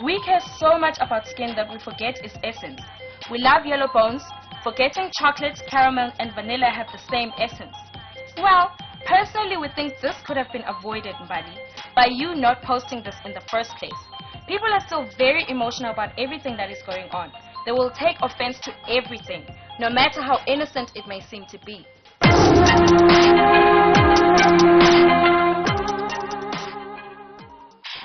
We care so much about skin that we forget its essence. We love yellow bones, forgetting chocolate, caramel, and vanilla have the same essence. Well, personally, we think this could have been avoided, Mbali, by you not posting this in the first place. People are still very emotional about everything that is going on. They will take offense to everything, no matter how innocent it may seem to be.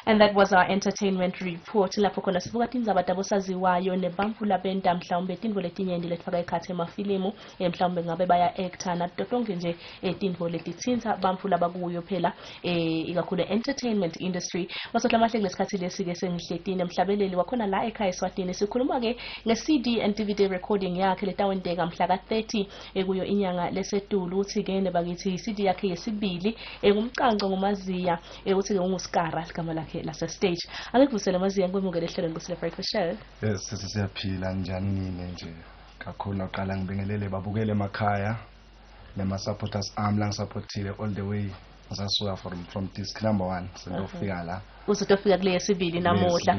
And that was our entertainment report. Lapho khona sibuka tindzaba tabosaziwayo nebantfu labenta mhlawumbe tintfo letinyenti letfaka ekhatsi emafilimu mhlawumbe ngabe baya actor nato tonke nje tintfo letitsintsa bantfu labakuyo phela ikakhulu entertainment industry. Masotla mahle kulesikhathi lesike sengihletini emhlabeleli wakhona la ekhaya eSwatini sikhuluma ke nge-CD and DVD recording yakhe letawenteka mhla ka-30 kuyo inyanga lesetulu. Uthi ke nebakithi CD yakhe yesibili ngumcanco ngumaziya uthi ke unguskara ligama lakhe lasa stage. Angekuvusela maziya ngikwemukelele ehlelweni kusile breakfast show. Yes, siyaphila njani nini nje. Kakhulu naqala ngibingelele babukele emakhaya nema supporters ami la ngisupportile all the way ngasuka from disc number 1 sengofika la. Uzotofika kule yesibili namuhla.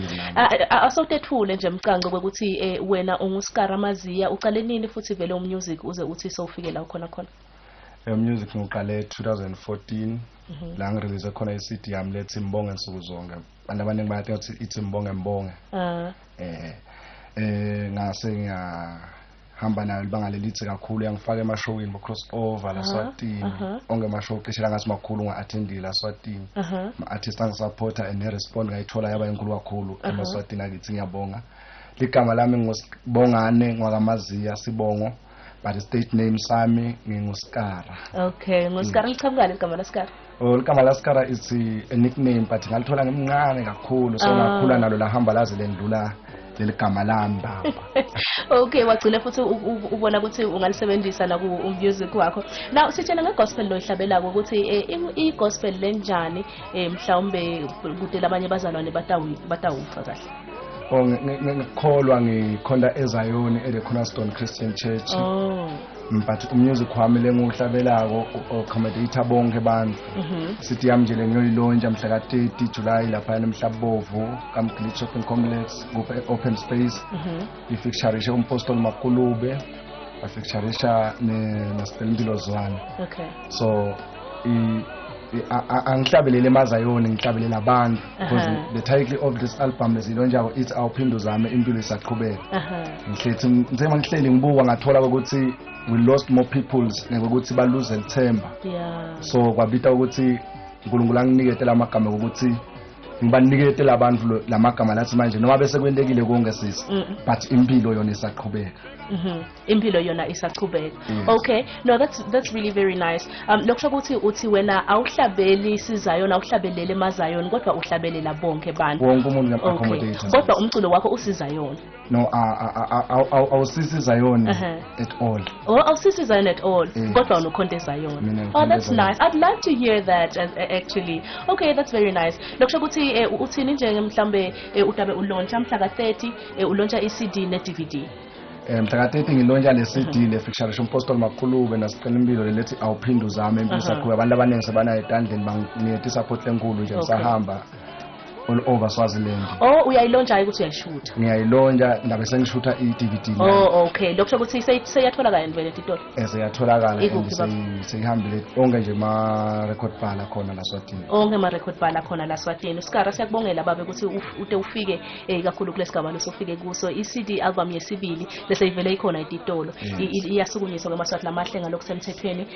Asawutethule nje mcanco ukuthi wena unguskara maziya uqale nini futhi vele umusic uze uthi sowufikela khona khona. Music ngiqale 2014 la ngirelease khona iCD yami lethi Mbonge nsuku zonke. Abantu abaningi bayathi ithi Mbonge Mbonge. Ngase ngihamba nayo libanga lelithi kakhulu yangifaka emashowini bo crossover la Swatini. Onke amashow cishe ngathi makhulu nga-attendile la Swatini. Ma-artist angisupporta and respond ngayithola yaba inkulu kakhulu emaswatini akithi ngiyabonga. Ligama lami ngosibongane ngwakamaziya Sibongo. But state name sami nginguskara. Okay, nguskara liqhamuka igama laskara. Igama laskara is a nickname but ngalithola ngimncane kakhulu so ngakhula nalo lahamba laze lendlula leligama lami baba. Okay, wagcina futhi ubona ukuthi ungalisebenzisa la ku music wakho. Now sitshela ngegospel lo ihlabelako ukuthi igospel lenjani mhlawumbe kude labanye bazalwane batawufa kahle. Ngikholwa ngikhonda eZion at the Cornerstone Christian Church. But umusic wami lengihlabelako accommodate bonke abantu. Sithi yami nje ngiyoyilonja mhla ka-30 July lapha eMhlabovu kaMglitch Shopping Complex kuphe open space. Ifixturishe umpostoli Makulube, afixturisha neStelmpilo Zwane. Okay. So angihlabelele emazayoni ngihlabelela abantu because the title of this album lesilonjako it's awuphindu zami impilo isaqhubeka. Ngihlethi njengoba ngihleli ngibuka ngathola ukuthi we lost more people ngokuthi ba lose ithemba. So kwabita ukuthi uNkulunkulu anginikete lamagama ukuthi ngibanikete labantu lamagama lathi manje noma bese kwendekile konke sisi but impilo yona isaqhubeka. Impilo yona isaqhubeka. Okay, no, that's really very nice. Lokusho ukuthi uthi wena awuhlabeli isiZion awuhlabelele emazayoni kodwa uhlabelela bonke abantu. Wonke umuntu ngiyaaccommodate. Kodwa umculo wakho usiZion. No, awusisi Zion at all. Oh, awusisi Zion at all. Kodwa unokhonde Zion. Oh, that's nice. I'd love to hear that actually. Okay, that's very nice. Lokusho ukuthi uthini nje mhlambe utabe ulauncha mhla ka-30 ulauncha iCD ne-DVD. Mhla ka-30 ngilonja le CD le fixturishe umpostoli Makulube naStelmpilo lethi awuphindu zami impilo isaqhubeka. Abantu abaningi sebanayo etandleni banginethe support lenkulu nje ngisahamba all over Swaziland. Oh, uyayilonja ukuthi uyayishuta. Ngiyayilonja ndabe sengishutha iDVD. Oh, okay. Lokusho ukuthi seyatholakala vele titolo. Seyatholakala seyihambile onke nje ma record bhala khona la Swatini. Onke ma record bhala khona la Swatini. Uskara siyakubongela babe ukuthi ute ufike kakhulu kulesigaba lesofike kuso iCD album yesibili bese ivele ikhona ititolo. Iyasukunyiswa kwamaswati lamahle ngalokusemthethweni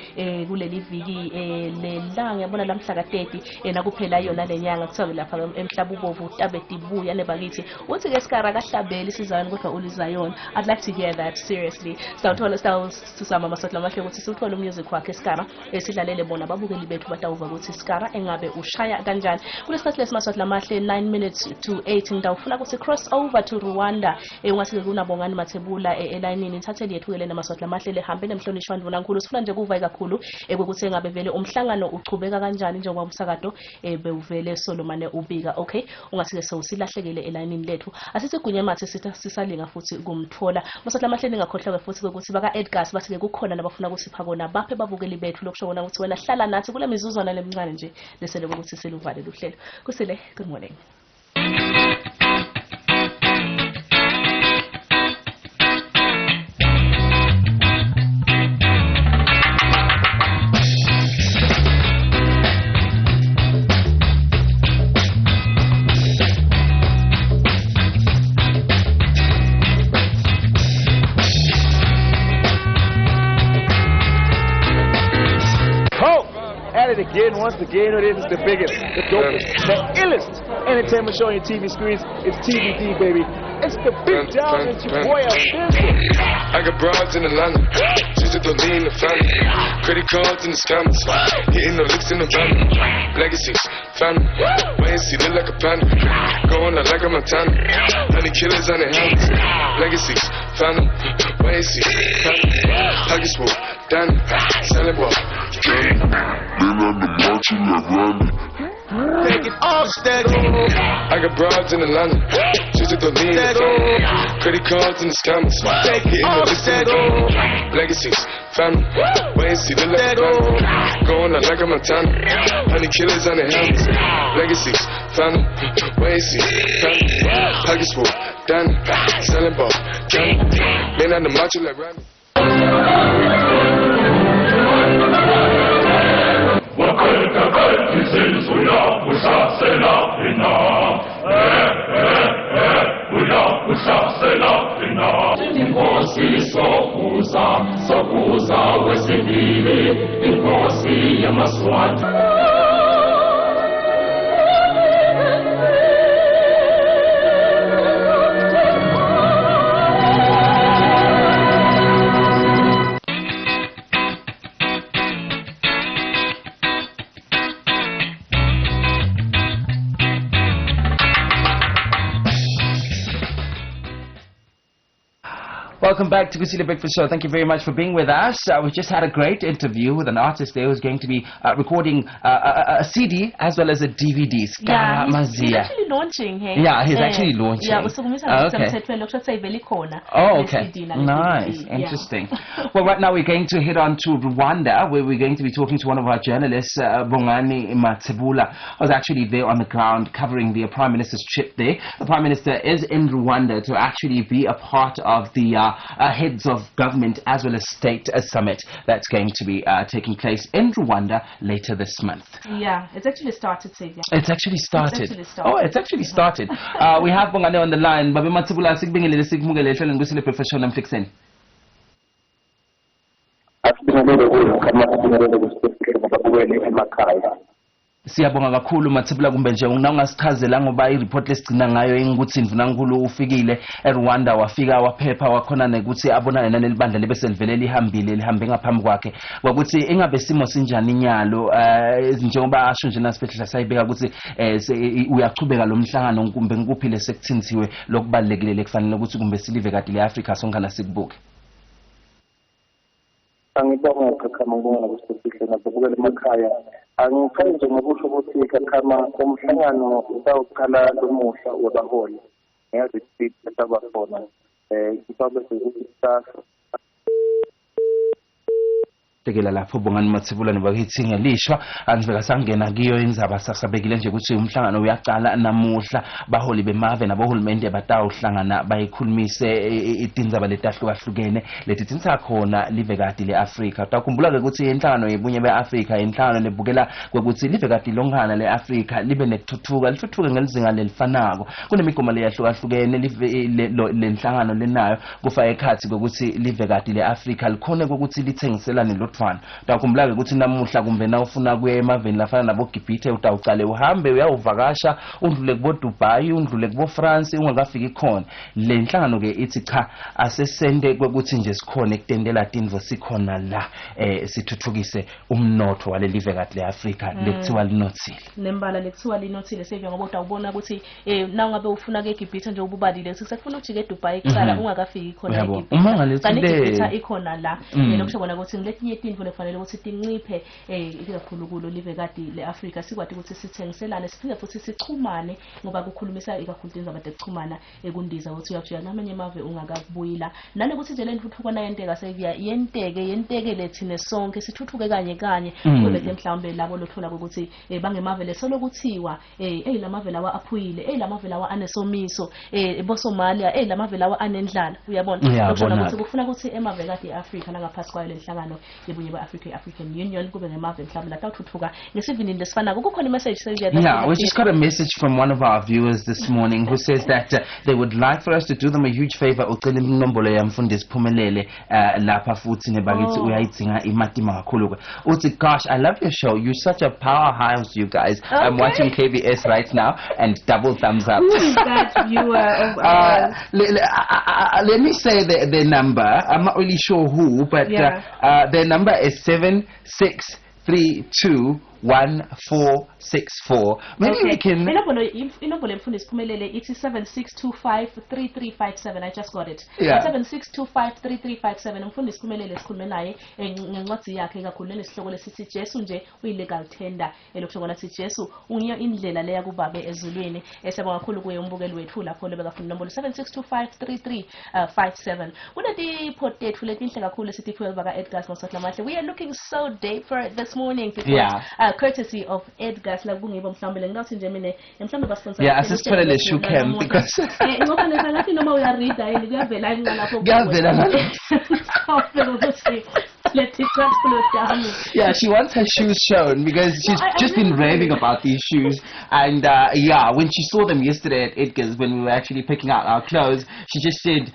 kuleli viki lelanga yabona lamhla ka-30 nakuphela yona lenyanga kuthiwa lapha Mhlabubovu tabetibuya nebakithi uthi ke Skara kahlabeli isizayoni kodwa uliZion. I'd like to hear that seriously. Sawuthola sisama maswati lamahle ukuthi siwuthola umusic wakhe Skara esidlalele bona babukeli bethu batawuva ukuthi Skara engabe ushaya kanjani kulesikhathi lesimaswati lamahle 9 minutes to 8 ngidawufuna ukuthi cross over to Rwanda ungathi kunabongani Mathebula elayinini nithathele yethu ke namaswati lamahle lehambe nemhlonishwa ndvunankulu sifuna nje kuva kakhulu ukuthi engabe vele umhlangano uchubeka kanjani njengoba umsakato bewuvele Solomon ubika. Okay, ungasike sewusilahlekele elayinini lethu asithi gunye mathe sisalinga futhi kumthola maswati lamahle ningakhohlwa futhi ukuthi baka Edgars bathi ke kukhona nabafuna ukusipha kona baphe babukeli bethu lokushona ukuthi wena hlala nathi kule mizuzwana lemncane nje lesele ukuthi siluvale luhlelo kusile. Good morning. once again, it is the biggest, the dopest, the illest entertainment show on your TV screens. It's TVD, baby. It's the big down. It's your boy I got broads in Atlanta, just to lean the family. Credit cards in the scammers, hitting the licks in the van. Legacies, family, wait and see, look like a panda. Going out like a Montana, honey killers on their hands. Legacies, family, wait and see, family. Pockets full, Danny, selling ball. Lean on the marching like Randy. Taking off steady. I got broads in Atlanta, just to lean the family. Credit cards in the scammers, hitting the licks in the van. Legacies, family, wait and see, look like a panda. Going out like a Montana, honey killers on their hands. Legacies, family, wait and see, family. Pockets full, Danny, selling ball. Lean on the macho like Randy. Welcome back to Kusile Breakfast Show. Thank you very much for being with us. We just had a great interview with an artist there who's going to be recording a CD as well as a DVD. Yeah, he's actually launching. Hey? Yeah, he's actually launching. Yeah, oh, okay. Nice. Interesting. Well, right now we're going to head on to Rwanda, where we're going to be talking to one of our journalists, Bongani Matsebula, who's actually there on the ground covering the Prime Minister's trip there. The Prime Minister is in Rwanda to actually be a part of the heads of government as well as state summit that's going to be taking place in Rwanda later this month. Yeah, it's actually started, Xavier. It's actually started. Oh, it's actually started. We have Bongani on the line. Babe Matsebula, sigbingelele sikumukele ehlelweni Kusile Breakfast Show namhlekiseni. Siyabonga kakhulu Matsebula, kumbe nje ungasichazela ngoba ireport lesigcina ngayo ukuthi Mvunankulu ufikile eRwanda, wafika waphepha wakhona nekuthi abonane naleli bandla lebese livele lihambe ngaphambi kwakhe, ukuthi ingabe simo sinjani nyalo njengoba asho nje nasibehla sayibeka ukuthi uyachubeka lo mhlangano kumbe ngikuphi lesekuthinziwe lokubalekile lekufanele ukuthi kumbe silive kade leAfrica sonkana sikubuke. Angibonga kakhulu ngibonga kusifihla nabukela emakhaya. Angikwenze ngokusho ukuthi kakhama umhlangano uzawuqala lomuhla wabaholi. Ngiyazi ukuthi sitaba khona ibabe ukuthi sasa tekela lapho Bongani Matsebula nebakithi ngelishwa aniveka sangena kiyo indzaba sasabekile nje ukuthi umhlangano uyaqala namuhla, baholi bemave nabohulumende batawuhlangana bayikhulumise itindzaba letahlukahlukene letithinsa khona livekati leAfrica. Takhumbula ke ukuthi inhlangano yebunye beAfrica inhlangano lebukela ukuthi livekati longhana leAfrica libe nekuthuthuka lithuthuke ngelizinga lelifanako. Kunemigomo leyahlukahlukene lenhlangano lenayo kufa ekhathi ukuthi livekati leAfrica likhone ukuthi lithengiselane lotfana. Takhumbula ke ukuthi namuhla kumbe na ufuna kuye emaveni lafana nabo Gibhithe utawuqale uhambe uyawuvakasha undlule kubo Dubai undlule kubo France ungakafiki khona. Le nhlangano ke ithi cha asesende ukuthi nje sikhona ekutendela tindvo sikhona la sithuthukise umnotho wale livekati leAfrica lekuthiwa linothile. Nembala lekuthiwa linothile Sevia ngoba utawubona ukuthi na ungabe ufuna ke Gibhithe nje ububadile sekufuna ukujike eDubai kuqala ungakafiki khona eGibhithe. Uma ngalethile Gibhithe ikhona la lokushobona ukuthi ngiletinye tindvo lefanele ukuthi tinciphe ikakhulu kulo livekati leAfrica sikwati ukuthi sithengiselane siphinde futhi sichumane ngoba kukhulumisa ikakhulu indaba zokuchumana ekundiza ukuthi uyafika namanye emave ungakabuyila nalokuthi nje lentuthuko nayenteka Sevia yenteke lethine sonke sithuthuke kanye kubethe mhlawumbe labo lothola ukuthi bangemave lesolo kuthiwa lamave lawa aphuyile lamave lawa anesomiso boSomalia lamave lawa anendlala uyabona lokho ukuthi kufuna ukuthi emavekati eAfrica nangaphasi kwayo lenhlangano lebunye ba-African Union kube ngemave mhlawumbe latawuthuthuka ngesivinini lesifanako kukhona imessage Yeah, we just got a message from one of our viewers this morning who says that they would like for us to do them a huge favor ucela inombolo yamfundisi Phumelele lapha futhi nebakithi uyayidinga imatima kakhulu. Uthi gosh, I love your show. You're such a powerhouse, you guys. I'm watching KBS right now and double thumbs up. That viewer of ours. Let me say the number. I'm not really sure who, but their number is 76321464. Maybe we can. Inombolo yemfundisi Phumelele ithi 76253357. I just got it. Yeah. 76253357. Umfundisi Phumelele sikhulume naye ngencwadi yakhe kakhulu nesihloko lesithi Jesu nje uyilegal tender elokushona sithi Jesu ungiyo indlela leya kubabe ezulwini. Esiyabonga kakhulu kuye umbukeli wethu lapho lebekafuna inombolo 76253357. Kunati pot ethu letinhle kakhulu sithi fuel baka Edgar Masotlamahle. We are looking so desperate this morning because courtesy of Edgar Slagungibo mhlawumbe ngawuthi nje mina mhlawumbe basponsa. Yeah, asisithole le shoe cam because ngoba nesangathi noma uyarida yini kuyavela inqa lapho. Kuyavela. Yeah, she wants her shoes shown because she's just been raving about these shoes. And when she saw them yesterday at Edgar's when we were actually picking out our clothes, she just said,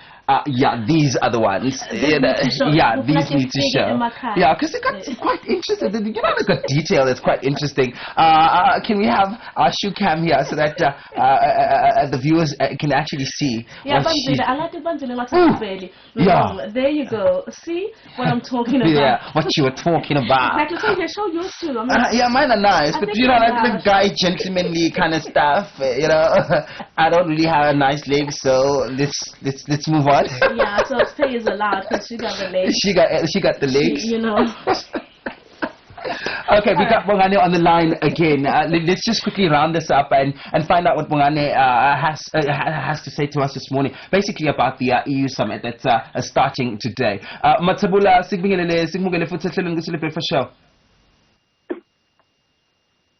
these are the ones. These need to show. Yeah, because it got quite interesting. You know, they got detail that's quite interesting. Can we have our shoe cam here so that the viewers can actually see? There you go. See what I'm talking about. Yeah, what you were talking about. Exactly. So you show yours too. Yeah, mine are nice, but you know, like the guy gentlemanly kind of stuff. You know, I don't really have a nice leg, so let's move on. Yeah, so stay is allowed because she got the legs. She got the legs. You know. Okay, we got Bongane on the line again. Let's just quickly round this up and find out what Bongane has to say to us this morning, basically about the EU summit that's starting today. Matsabula, sigmungele futhi ehlelweni kuthi breakfast show.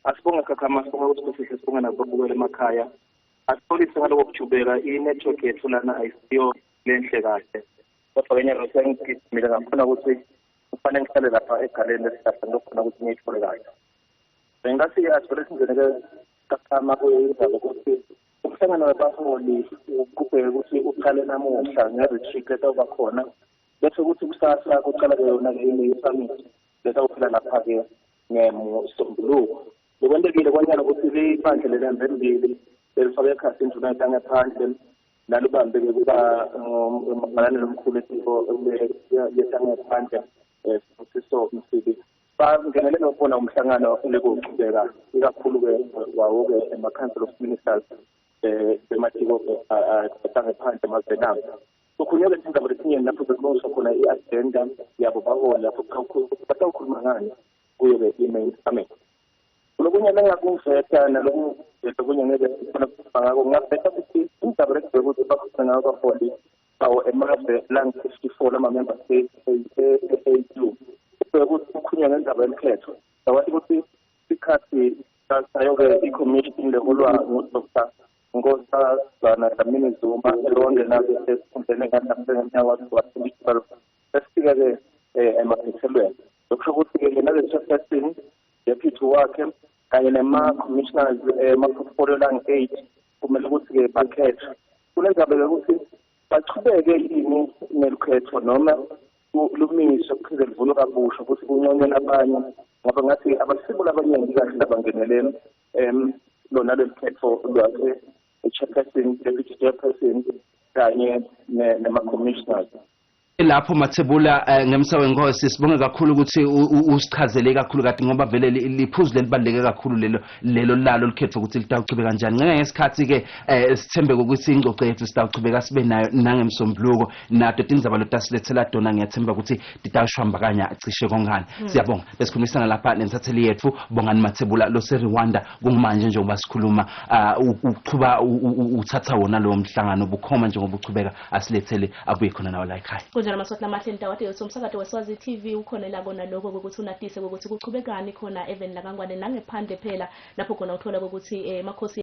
Asibonga kakama sibonga ukuthi sibonga nabobukela emakhaya. Asitholise ngaloko kujubeka i-network yethu lana ayisiyo lenhle kahle. Kodwa kwenye ngizigidimile ngafuna ukuthi kufanele ngihlale lapha egaleni lesihlahla ngifuna ukuthi ngiyithole kahle. Bengathi asibele singeneke kakama kuyindaba ukuthi ukuhlangana nabaholi kubheke ukuthi uqale namuhla nge-retreat letawuba khona bese ukuthi kusasa kuqala yona le summit letawuphela lapha-ke ngeMsombuluko. Lokwentekile kwanyana ukuthi libandla lelembembili elifake ekhasi induna yetangaphandle nalubambe-ke kuba umalane nomkhulu esiko yetangaphandle siso msibi bangenele nokubona umhlangano lekuqhubeka ikakhulu-ke wawo-ke ema-council of ministers bematiko atangaphandle emazwenabo. Kukhulunywa-ke izindaba lesinyeni lapho bekulungiswa khona i-agenda yabo baholi lapho batawukhuluma ngani kuyo-ke i-main summit. Lokunye lengakungivetha nalokunye ngeke sifuna kukhuluma ngako ngingaveta ukuthi indaba lekubheka ukuthi bakhuluma ngako abaholi bawo emave lang-54 lama-member states e-AU kubheka ukuthi kukhulunywa ngendaba yemkhetho. Ngawathi ukuthi isikhathi sayo-ke i-commission leholwa nguDr. Nkosazana Dlamini-Zuma elonke nazo esikhundleni ngeminyaka wa-2012 esifika-ke emaphethelweni. Lokusho ukuthi-ke nale-chairperson deputy wakhe kanye nema-commissioners ema-portfolio lang-8 kumele ukuthi-ke bakhethwe. Kunenzabe-ke ukuthi bachubeke yini nelukhetho noma lumiswe kuphinde livulwe kabusha ukuthi kunconywe nabanye ngoba ngathi abasibula abaningi kahle labangenele lona leli khetho lwakhe i-chairperson, deputy chairperson kanye nema-commissioners. Lapho Mathebula ngemsawe Nkosi sibonge kakhulu ukuthi usichazele kakhulu kade ngoba vele liphuzu lelibaleke kakhulu lelo lalo likhetho ukuthi litawuchubeka kanjani ngesikhathi ke sithembe ukuthi ingcoco yethu sitawuchubeka sibe nayo nangemsombuluko nato indaba lotasilethela dona ngiyathemba ukuthi ditashwamba kanya cishe kongani. Siyabonga besikhulumisana lapha nensatheli yethu Bongani Mathebula lo seRwanda kungumanje njengoba sikhuluma uqhuba uthatha wona lo mhlangano bukhoma njengoba uchubeka asilethele abuye khona nawo la ekhaya. Kunjalo Masotlamahle Ntawathe somsakazo weSwazi TV ukhona la kona lokho ukuthi unatise ukuthi kuchubekani khona even la kangwane nangephandle phela lapho khona uthola ukuthi emakhosi